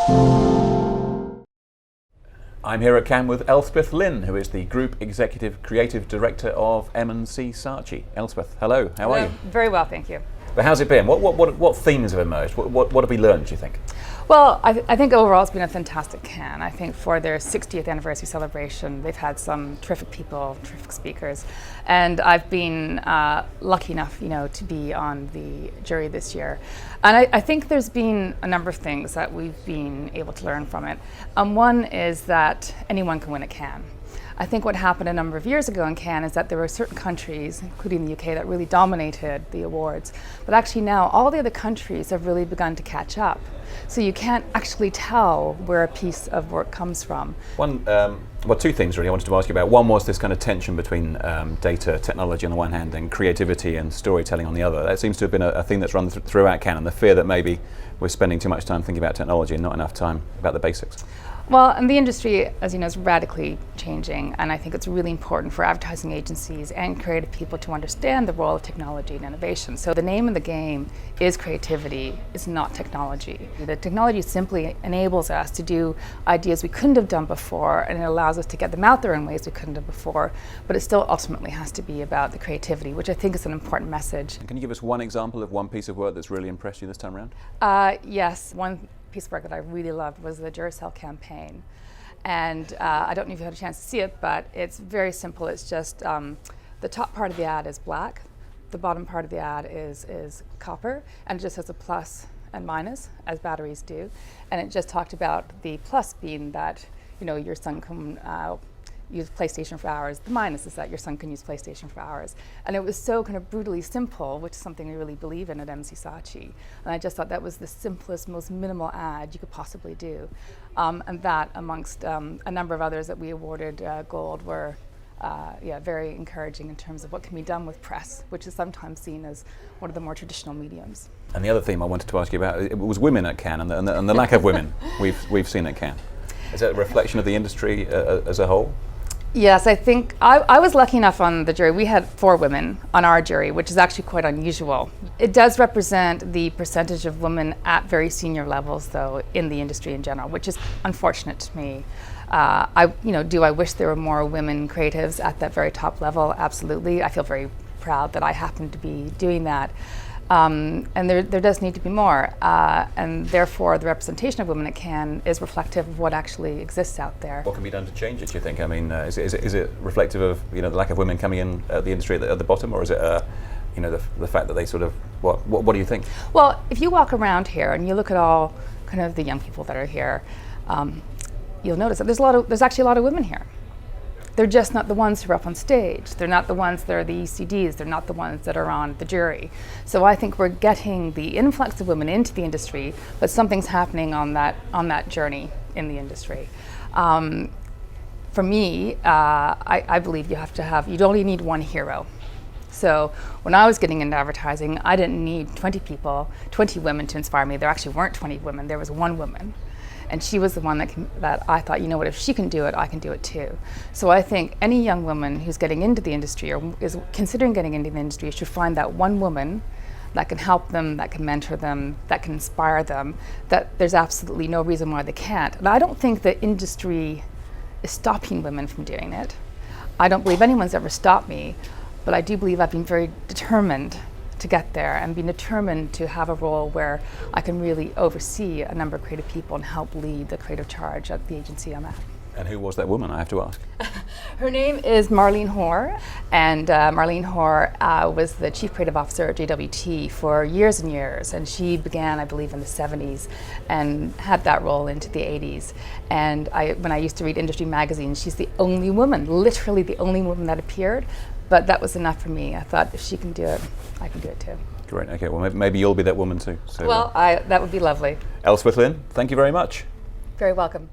I'm here at Cannes with Elspeth Lynn, who is the Group Executive Creative Director of M&C Saatchi. Elspeth, hello, how are you? Very well, thank you. But how's it been? What themes have emerged? What have we learned, do you think? Well, I think overall it's been a fantastic Cannes. I think for their 60th anniversary celebration, they've had some terrific people, terrific speakers, and I've been lucky enough, to be on the jury this year. And I think there's been a number of things that we've been able to learn from it. One is that anyone can win at Cannes. I think what happened a number of years ago in Cannes is that there were certain countries, including the UK, that really dominated the awards. But actually now all the other countries have really begun to catch up. So you can't actually tell where a piece of work comes from. Two things really I wanted to ask you about. One was this kind of tension between data technology on the one hand and creativity and storytelling on the other. That seems to have been a theme that's run throughout Cannes, and the fear that maybe we're spending too much time thinking about technology and not enough time about the basics. Well, and the industry, as you know, is radically changing, and I think it's really important for advertising agencies and creative people to understand the role of technology and innovation. So the name of the game is creativity, it's not technology. The technology simply enables us to do ideas we couldn't have done before, and it allows us to get them out there in ways we couldn't have before, but it still ultimately has to be about the creativity, which I think is an important message. And can you give us one example of one piece of work that's really impressed you this time around? Yes, one piece of work that I really loved was the Duracell campaign. And I don't know if you had a chance to see it, but it's very simple. It's just the top part of the ad is black, the bottom part of the ad is copper, and it just has a plus and minus, as batteries do. And it just talked about the plus being that, your son can use PlayStation for hours. The minus is that your son can use PlayStation for hours. And it was so kind of brutally simple, which is something we really believe in at M&C Saatchi. And I just thought that was the simplest, most minimal ad you could possibly do. And that, amongst a number of others that we awarded gold, were very encouraging in terms of what can be done with press, which is sometimes seen as one of the more traditional mediums. And the other theme I wanted to ask you about, it was women at Cannes and the lack of women we've seen at Cannes. Is that a reflection of the industry as a whole? Yes, I think I was lucky enough on the jury. We had 4 women on our jury, which is actually quite unusual. It does represent the percentage of women at very senior levels, though, in the industry in general, which is unfortunate to me. Do I wish there were more women creatives at that very top level? Absolutely. I feel very proud that I happen to be doing that. And there does need to be more, and therefore the representation of women at Cannes is reflective of what actually exists out there. What can be done to change it, do you think? I mean, is it reflective of the lack of women coming in at the industry at the bottom, or is it the fact that they sort of what do you think? Well, if you walk around here and you look at all kind of the young people that are here, you'll notice that there's actually a lot of women here. They're just not the ones who are up on stage. They're not the ones that are the ECDs. They're not the ones that are on the jury. So I think we're getting the influx of women into the industry, but something's happening on that journey in the industry. For me, I believe you only need one hero. So when I was getting into advertising, I didn't need 20 women to inspire me. There actually weren't 20 women. There was one woman. And she was the one that I thought, if she can do it, I can do it too. So I think any young woman who's getting into the industry or is considering getting into the industry should find that one woman that can help them, that can mentor them, that can inspire them, that there's absolutely no reason why they can't. And I don't think the industry is stopping women from doing it. I don't believe anyone's ever stopped me, but I do believe I've been very determined to get there and be determined to have a role where I can really oversee a number of creative people and help lead the creative charge at the agency I'm at. And who was that woman, I have to ask? Her name is Marlene Hoare, and Marlene Hoare was the Chief Creative Officer at JWT for years and years, and she began, I believe, in the 70s and had that role into the 80s. And when I used to read industry magazines, she's the only woman, literally the only woman that appeared, but that was enough for me. I thought, if she can do it, I can do it too. Great, okay, well maybe you'll be that woman too. So, that would be lovely. Elspeth Lynn, thank you very much. Very welcome.